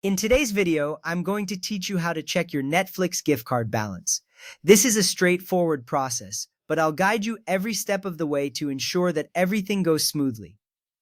In today's video, I'm going to teach you how to check your Netflix gift card balance. This is a straightforward process, but I'll guide you every step of the way to ensure that everything goes smoothly.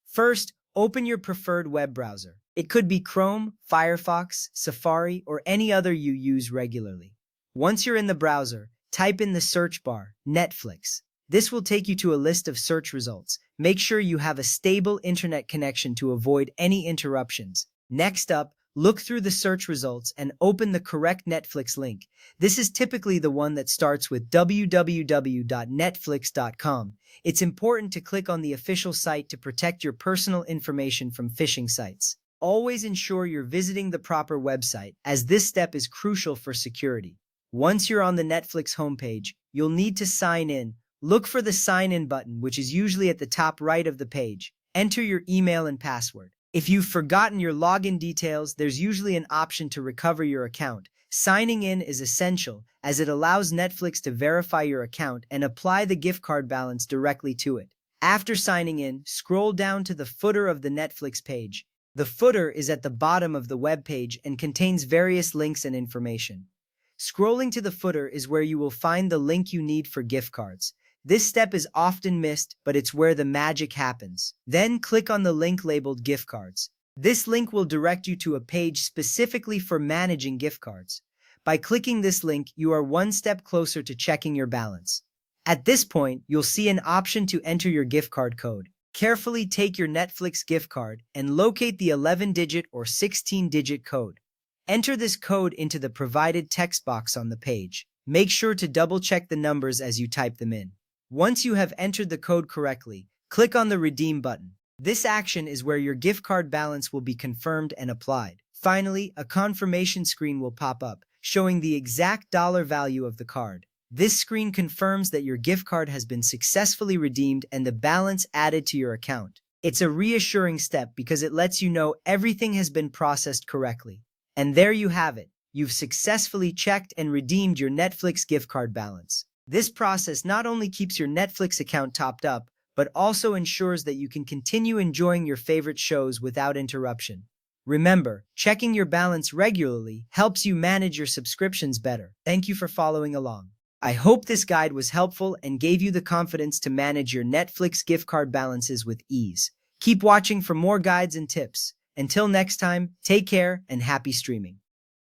First, open your preferred web browser. It could be Chrome, Firefox, Safari, or any other you use regularly. Once you're in the browser, type in the search bar, Netflix. This will take you to a list of search results. Make sure you have a stable internet connection to avoid any interruptions. Next up, look through the search results and open the correct Netflix link. This is typically the one that starts with www.netflix.com. It's important to click on the official site to protect your personal information from phishing sites. Always ensure you're visiting the proper website, as this step is crucial for security. Once you're on the Netflix homepage, you'll need to sign in. Look for the sign in button, which is usually at the top right of the page. Enter your email and password. If you've forgotten your login details, there's usually an option to recover your account. Signing in is essential, as it allows Netflix to verify your account and apply the gift card balance directly to it. After signing in, scroll down to the footer of the Netflix page. The footer is at the bottom of the web page and contains various links and information. Scrolling to the footer is where you will find the link you need for gift cards. This step is often missed, but it's where the magic happens. Then click on the link labeled gift cards. This link will direct you to a page specifically for managing gift cards. By clicking this link, you are one step closer to checking your balance. At this point, you'll see an option to enter your gift card code. Carefully take your Netflix gift card and locate the 11-digit or 16-digit code. Enter this code into the provided text box on the page. Make sure to double-check the numbers as you type them in. Once you have entered the code correctly, click on the Redeem button. This action is where your gift card balance will be confirmed and applied. Finally, a confirmation screen will pop up, showing the exact dollar value of the card. This screen confirms that your gift card has been successfully redeemed and the balance added to your account. It's a reassuring step because it lets you know everything has been processed correctly. And there you have it. You've successfully checked and redeemed your Netflix gift card balance. This process not only keeps your Netflix account topped up, but also ensures that you can continue enjoying your favorite shows without interruption. Remember, checking your balance regularly helps you manage your subscriptions better. Thank you for following along. I hope this guide was helpful and gave you the confidence to manage your Netflix gift card balances with ease. Keep watching for more guides and tips. Until next time, take care and happy streaming.